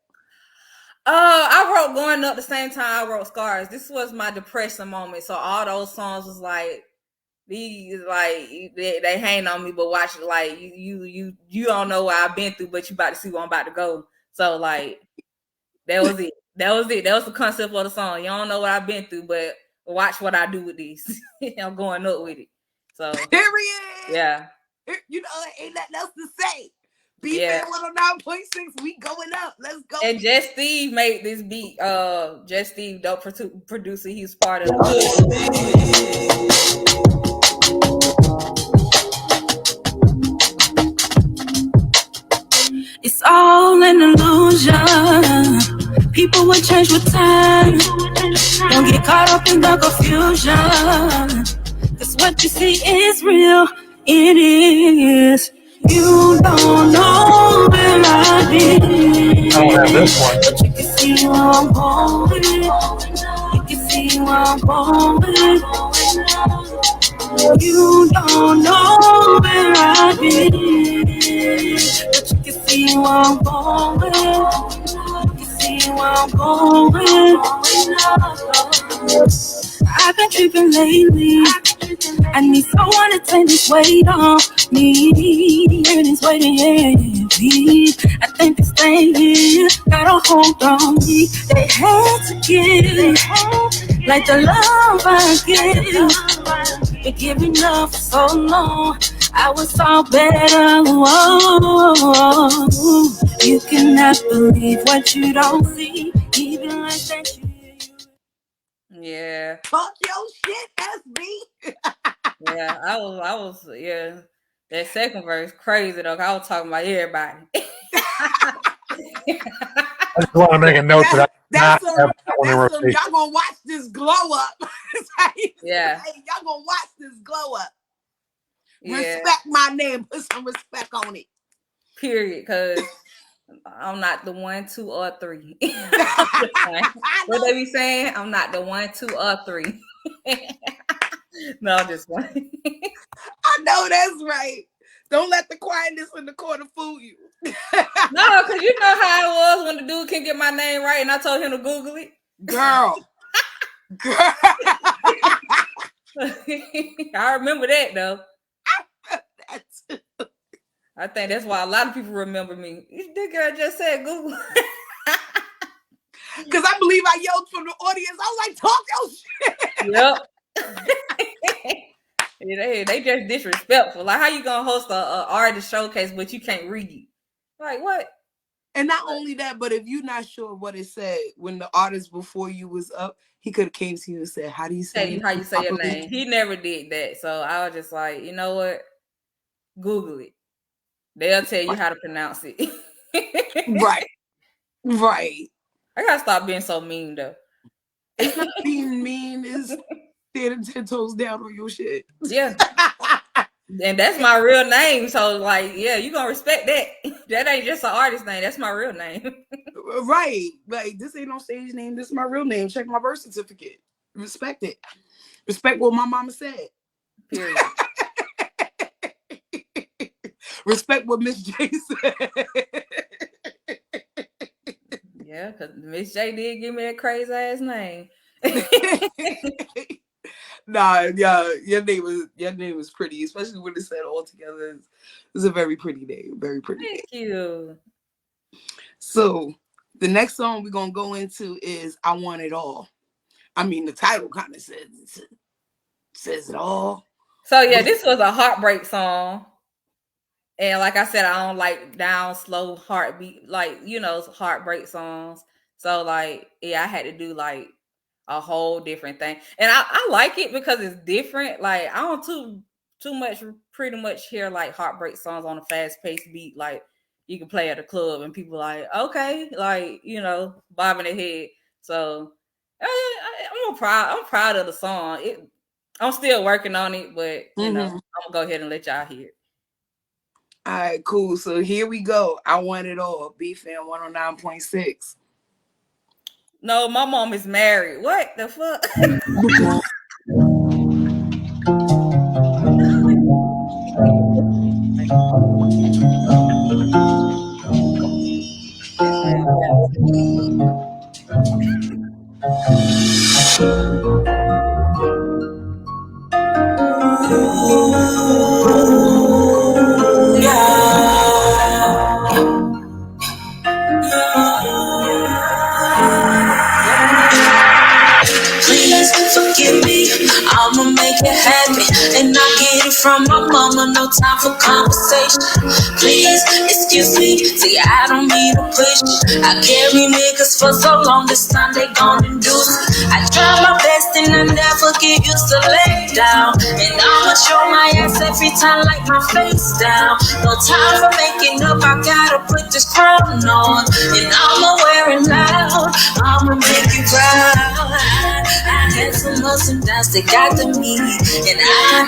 I wrote "Going Up" the same time I wrote "Scars." This was my depression moment, so all those songs was like These like they hang on me, but watch it like you don't know what I've been through, but you about to see where I'm about to go. So like that was it. That was it. That was the concept of the song. You don't know what I've been through, but watch what I do with these. I'm going up with it. So Period. yeah. You know, ain't nothing else to say. B Yeah. Fan 109.6, we going up. Let's go. And Just Steve made this beat. Just Steve, dope producer. He's part of the. It's all an illusion. People will change with time. Don't get caught up in the confusion. Cause what you see is real. It is. You don't know where I've been. I don't have this one. But you can see where I'm going. You can see where I'm going. You don't know where I've been. But you can see where I'm going. You can see where I'm going. I've been tripping lately. I need someone to take this weight off me. And it's waiting heavy. I think this thing here got a hold on me. They had to give like the love I give. Been giving up for so long. I was all better. Whoa. You cannot believe what you don't see. Even like that you. Yeah. Talk your shit, SB. Yeah, I was, yeah. That second verse crazy though. I was talking about everybody. I just want to make a note that I That's not have that one in some rotation. y'all gonna watch this glow up. Yeah. Hey, y'all gonna watch this glow up. Yeah. Respect my name. Put some respect on it. Period. Because I'm not the 1, 2, or 3. What they be saying? I'm not the 1, 2, or 3. No, I'm just one. I know that's right. Don't let the quietness in the corner fool you. No, because you know how it was when the dude can't get my name right and I told him to Google it. Girl. I remember that though. That's I think that's why a lot of people remember me. This girl just said Google. because I believe I yelled from the audience. I was like, talk your shit. Yep. They just disrespectful. Like, how you gonna host a artist showcase but you can't read? Like, what? And not only that, but if you're not sure what it said when the artist before you was up, he could have came to you and said, "How do you say? Tell you how you say your name." He never did that, so I was just like, you know what? Google it. They'll tell you how to pronounce it. Right. I gotta stop being so mean though. It's not being mean. It's standing 10 toes down on your shit. Yeah. And that's my real name. So like, yeah, you gonna respect that. That ain't just an artist name. That's my real name. Right. Like, this ain't no stage name. This is my real name. Check my birth certificate. Respect it. Respect what my mama said. Period. Respect what Miss J said. Yeah, because Miss J did give me that crazy ass name. Nah, yeah, your name was pretty, especially when it's said all together. It's a very pretty name. Very pretty. Thank you. So the next song we're gonna go into is "I Want It All." I mean, the title kind of says it all. So yeah, this was a heartbreak song. And like I said, I don't like down, slow heartbeat, like, you know, heartbreak songs. So like, yeah, I had to do like a whole different thing. And I like it because it's different. Like, I don't too much pretty much hear like heartbreak songs on a fast-paced beat. Like, you can play at a club and people like, okay, like, you know, bobbing their head. So I'm proud of the song. I'm still working on it, but you know, I'm gonna go ahead and let y'all hear it. All right, cool. So here we go. "I Want It All." B Fan 109.6. No, my mom is married. What the fuck? from my mama, no time for conversation. Please excuse me, see I don't mean to push. I carry niggas for so long, this time they gon' induce. I try my best and I never get used to lay down. And I'ma show my ass every time, like my face down. No time for making up, I gotta put this crown on. And I'ma wear it loud, I'ma make you proud. I had some ups and downs that got to me. And I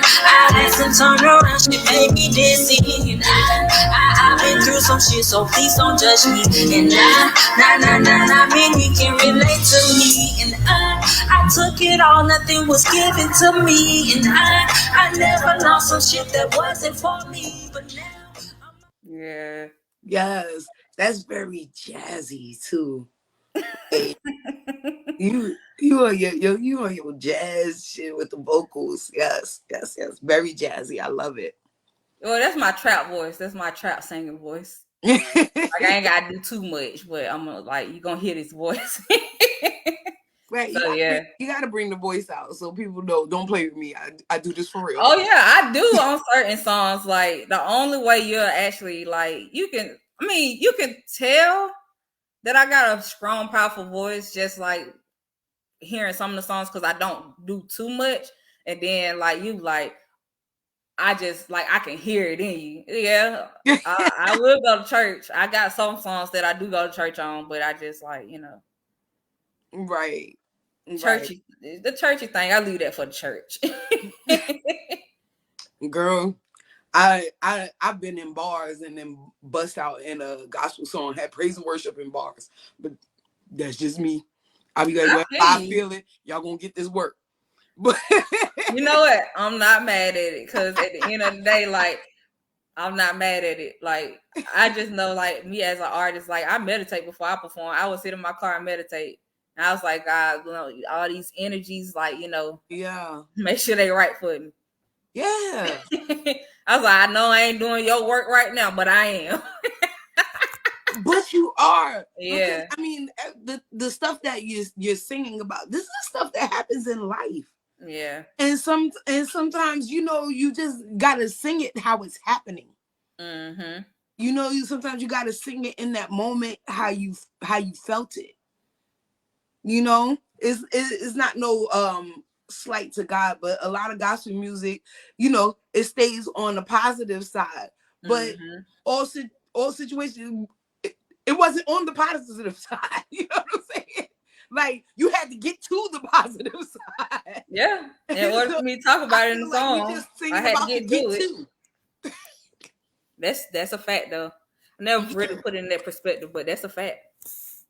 had some turn around shit made me dizzy. And I've been through some shit, so please don't judge me. And I mean you can relate to me. And I took it all, nothing was given to me. And I never lost some shit that wasn't for me. But now Yeah. Yes, that's very jazzy too. Like, you on your jazz shit with the vocals. Yes, very jazzy. I love it. Well, that's my trap voice. That's my trap singing voice. Like I ain't gotta do too much, but I'm gonna like you gonna hear this voice. Right, So yeah, you gotta bring the voice out so people know. Don't play with me. I do this for real. oh yeah, I do on certain songs. Like the only way you're actually like you can tell that I got a strong, powerful voice just like hearing some of the songs because I don't do too much, and then like you like I just like I can hear it in you. Yeah, I will go to church. I got some songs that I do go to church on, but I just like right. Churchy, the churchy thing. I leave that for the church. Girl, I've been in bars and then bust out in a gospel song, had praise and worship in bars, but that's just me. I'll be like, well, I feel it. Y'all gonna get this work. But you know what? I'm not mad at it because at the end of the day, like I'm not mad at it. Like I just know, like me as an artist, like I meditate before I perform. I would sit in my car and meditate. And I was like, God, all these energies, like yeah, make sure they right for me. Yeah. I was like, I know I ain't doing your work right now, but I am. But you are. Yeah. Because, I mean, the stuff that you're singing about, this is stuff that happens in life. Yeah. And sometimes, you just gotta sing it how it's happening. Mm-hmm. Sometimes you gotta sing it in that moment how you felt it. It's not no slight to God, but a lot of gospel music, it stays on the positive side. But all situations, it wasn't on the positive side. You know what I'm saying? Like you had to get to the positive side. Yeah. In order for me to talk about it in the song, I had to get to it. That's a fact though. I never really put it in that perspective, but that's a fact.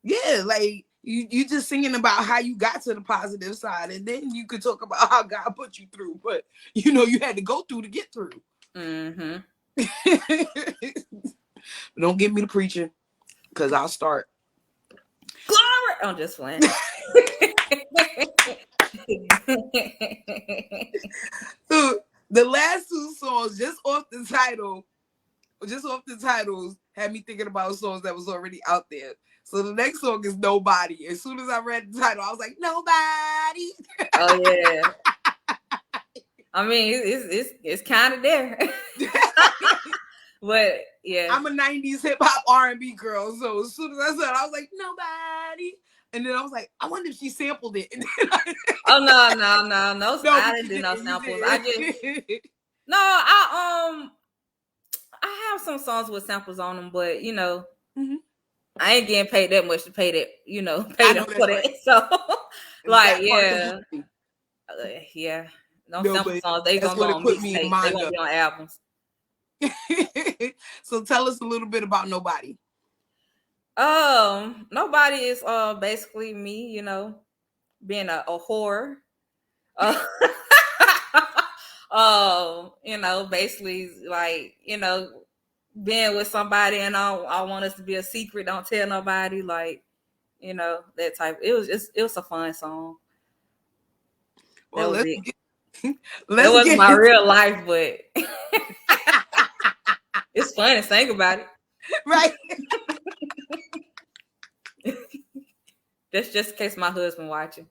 Yeah, like you just singing about how you got to the positive side, and then you could talk about how God put you through, but you had to go through to get through. Mm-hmm. Don't get me to preaching, because I'll start. Glory! I'm just playing. So the last two songs, just off the titles, had me thinking about songs that was already out there. So the next song is Nobody. As soon as I read the title, I was like, Nobody. Oh yeah. I mean, it's kind of there. But yeah. I'm a 90s hip hop R&B girl. So as soon as I said it, I was like, Nobody. And then I was like, I wonder if she sampled it. Oh no. I didn't do no samples. I have some songs with samples on them, but I ain't getting paid that much to pay that, pay them for that. Right. So, like, yeah. Yeah. No sample songs. They gonna go on mixtapes. They won't be on albums. So tell us a little bit about Nobody. Nobody is basically me, being a whore. Basically like, being with somebody and I want us to be a secret, don't tell nobody, like, that type. It was a fun song. Well, that was it. That wasn't my real life, but it's fun to think about it. Right. That's just in case my husband watching.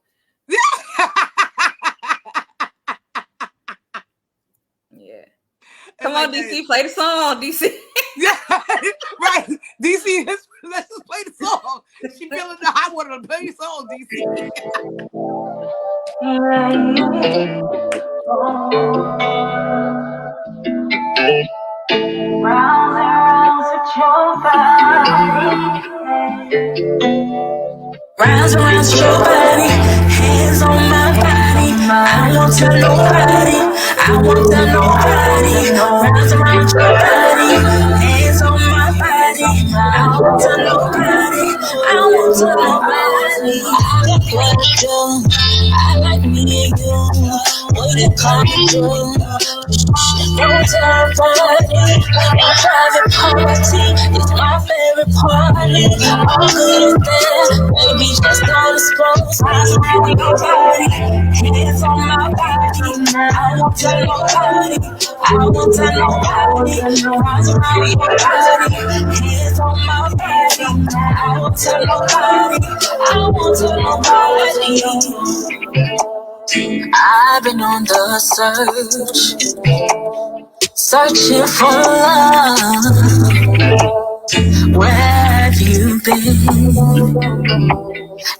Yeah. on, DC, play the song, DC. Yeah, right. DC, let's just play the song. She feeling the hot water to play the song, DC. Round and round with your body. Rounds around with your body, hands on my body. I won't tell nobody, I won't tell nobody. Rounds around with your body, hands on my body. I won't tell nobody, I won't tell nobody. I like what you do, I like me and you. What you call me do? Don't tell nobody. My private party is my favorite party. All good there, baby, just don't expose me. Your body, hands on my body. I won't tell nobody, I won't tell nobody. Arms around your body, hands on my body. I won't tell nobody, I won't tell nobody. I've been on the search, searching for love. Where have you been?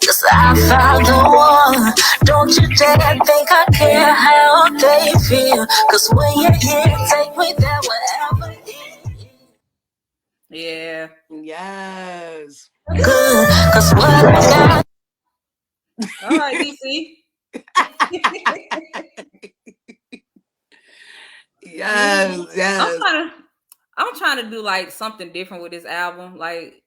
'Cause I found the one. Don't you dare think I care how they feel. 'Cause when you're here, take me there wherever it is. Yeah. Yes. Good, 'cause what I got. All right, DC. Yes. I'm trying to do like something different with this album. Like,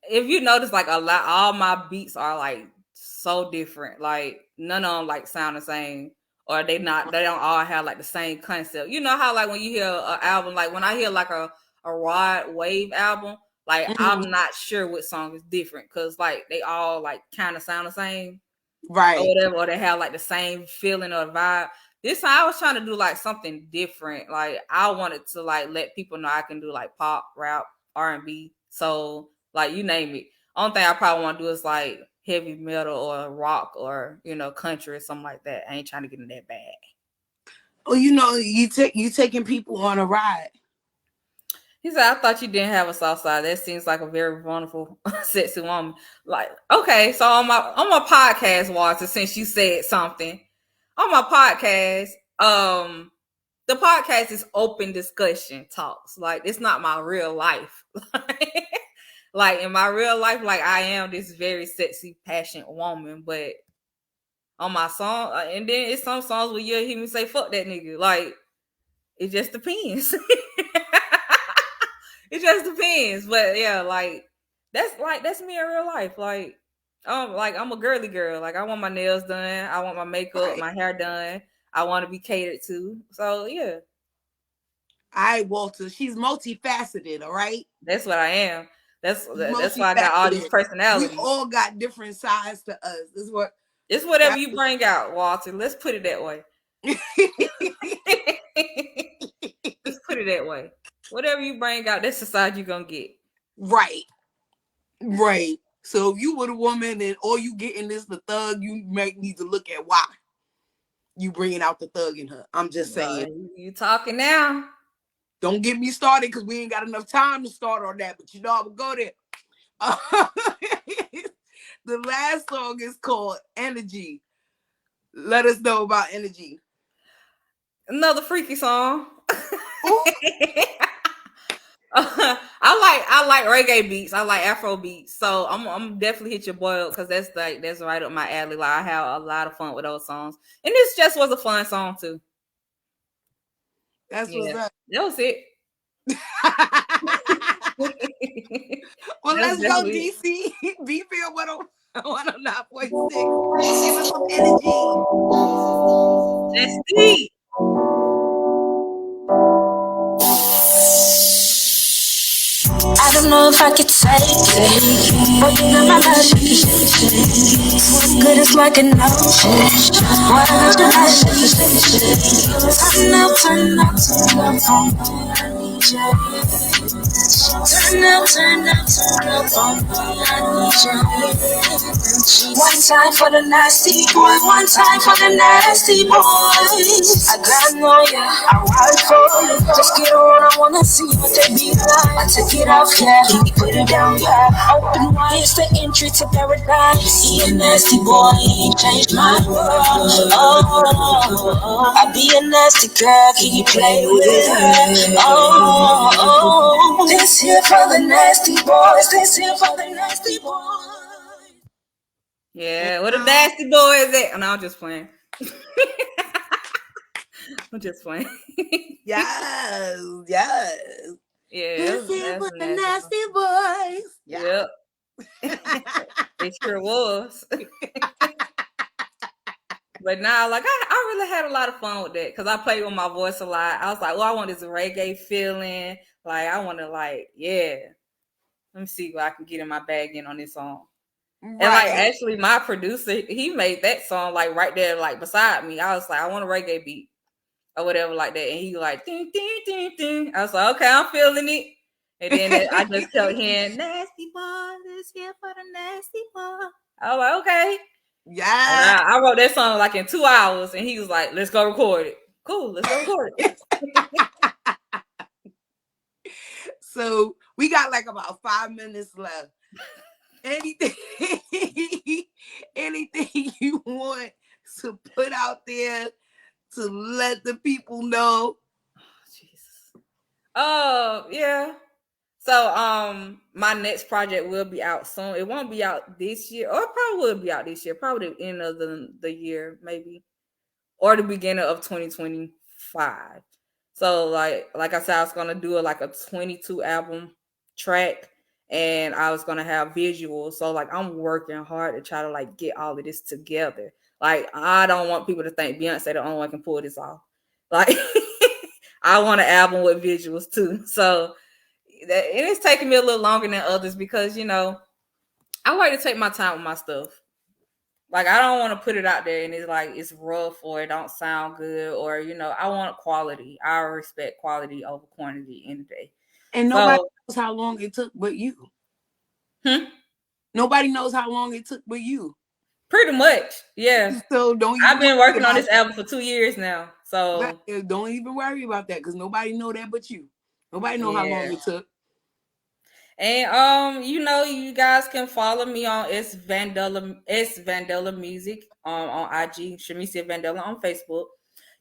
if you notice, like all my beats are like so different. Like none of them like sound the same, or they don't all have like the same concept. You know how like when you hear an album, like when I hear like a Rod Wave album, like I'm not sure what song is different because like they all like kind of sound the same, right? Or whatever, or they have like the same feeling or vibe. This time I was trying to do like something different. Like I wanted to like let people know I can do like pop, rap, R&B. So like you name it. Only thing I probably want to do is like heavy metal or rock or country or something like that. I ain't trying to get in that bag. Well, you taking people on a ride. He said, I thought you didn't have a soft side. That seems like a very wonderful, sexy woman. Like, okay, so on my podcast, Walter, since you said something. On my podcast, the podcast is open discussion talks. Like, it's not my real life. Like, in my real life, like, I am this very sexy, passionate woman. But on my song, and then it's some songs where you'll hear me say, fuck that nigga. Like, it just depends. It just depends. But, yeah, like, that's me in real life. Like, I'm a girly girl. Like I want my nails done. I want my makeup, my hair done. I want to be catered to. So yeah. All right, Walter. She's multifaceted. All right. That's what I am. That's why I got all these personalities. We all got different sides to us. It's whatever you bring out, Walter. Let's put it that way. Let's put it that way. Whatever you bring out, that's the side you're gonna get. Right. Right. So if you were a woman and all you getting is the thug, you might need to look at why you bringing out the thug in her. I'm just saying. You talking now. Don't get me started because we ain't got enough time to start on that. But I will go there. The last song is called Energy. Let us know about Energy. Another freaky song. I like reggae beats. I like Afro beats. So I'm definitely hit your boy up because that's right up my alley. Like I have a lot of fun with those songs, and this just was a fun song too. That's what's up. That was it. Well, let's go, DC. BFM 109.6. Give us some energy. Let's see. I don't know if I could take it, but you got my body shaking. Good as like an ocean. Why don't you like shaking? Turn up, turn up, turn up, turn up. Turn up, turn up, turn up on me, I need you. One time for the nasty boy, one time for the nasty boys. I grind on ya, I ride for you. Just get on, I wanna see what they be like. I take it off, yeah, you put it down, yeah. Open wide, it's the entry to paradise. He a nasty boy, he changed my world. Oh, I be a nasty girl, can you play with her? Oh, this here for the nasty boys, this here for the nasty boys. Yeah, what a nasty boy is that? No, I'm just playing. I'm just playing. Yes, yes. Yeah, This is that's for a the nasty nasty boys. Yep. It sure was. But now, like, I really had a lot of fun with that because I played with my voice a lot. I was like, well, I want this reggae feeling. Like, I want to, like, yeah. Let me see what I can get in my bag in on this song. Right. And, like, actually, my producer, he made that song, like, right there, like, beside me. I was like, I want a reggae beat or whatever like that. And he like, ding, ding, ding, ding. I was like, okay, I'm feeling it. And then I just kept hearing, nasty boy, this here for the nasty boy. I was like, okay. Yeah. I wrote that song like in 2 hours, and he was like, let's go record it. Cool, let's go record it. So we got like about 5 minutes left. Anything you want to put out there to let the people know? Oh, Jesus. Oh, yeah. So my next project will be out soon. It won't be out this year, or it probably will be out this year, probably the end of the year, maybe, or the beginning of 2025. So like I said, I was gonna do like a 22 album track, and I was gonna have visuals. So like I'm working hard to try to like get all of this together. Like I don't want people to think Beyonce the only one can pull this off. Like I want an album with visuals too. So it is taking me a little longer than others because I like to take my time with my stuff. Like I don't want to put it out there and it's like it's rough or it don't sound good or I want quality. I respect quality over quantity any day. And nobody knows how long it took but you. Nobody knows how long it took but you. Pretty much, yeah. So don't. I've been working on this album for 2 years now, so don't even worry about that because nobody know that but you. Nobody know how long it took. And you guys can follow me on S Vandella Music on IG, Shamisia Vandella on Facebook.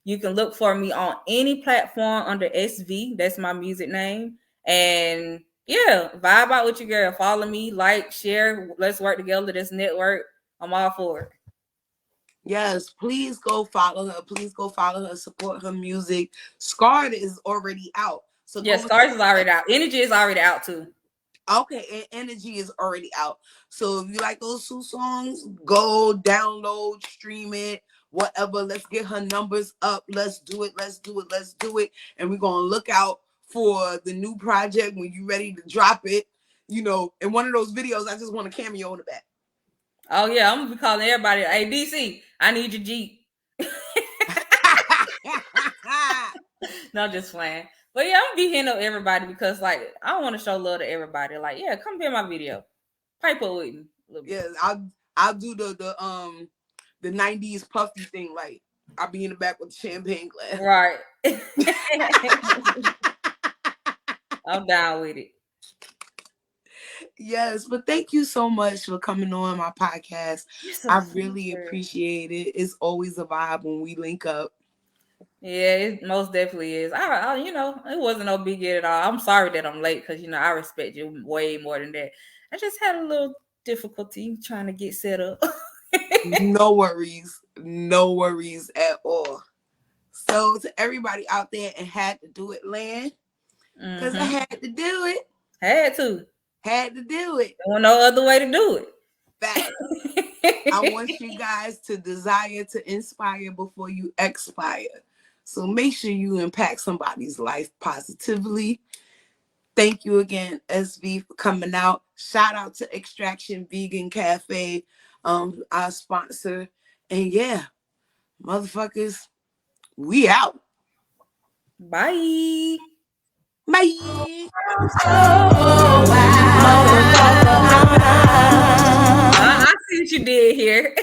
You can look for me on any platform under SV. That's my music name. And yeah, vibe out with your girl. Follow me, like, share. Let's work together. This network. I'm all for it. Yes, please go follow her. Please go follow her. Support her music. Scarred is already out. So yeah, Scars is already out. Energy is already out too. Okay, and Energy is already out. So if you like those two songs, go download, stream it, whatever. Let's get her numbers up. Let's do it. Let's do it. Let's do it. And we're gonna look out for the new project when you're ready to drop it. In one of those videos, I just want a cameo in the back. Oh yeah, I'm gonna be calling everybody. Hey DC, I need your Jeep. No, just playing. But yeah, I'm gonna be hitting up everybody because like I want to show love to everybody. Like, yeah, come be in my video. Pipe up with me. Yeah, I'll do the 90s puffy thing. Like I'll be in the back with the champagne glass. Right. I'm down with it. Yes, but thank you so much for coming on my podcast. I really appreciate it. It's always a vibe when we link up. Yeah, it most definitely is. I it wasn't no big deal at all. I'm sorry that I'm late because I respect you way more than that. I just had a little difficulty trying to get set up. No worries at all. So to everybody out there and had to do it, land, because I had to do it. Had to do it. There was no other way to do it. Fact. I want you guys to desire to inspire before you expire. So make sure you impact somebody's life positively. Thank you again, SV, for coming out. Shout out to Extraction Vegan Cafe, our sponsor. And yeah, motherfuckers, we out. Bye. Bye. I see what you did here.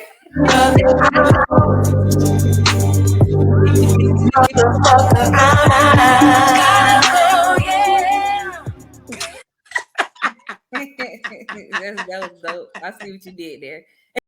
That was dope. I see what you did there.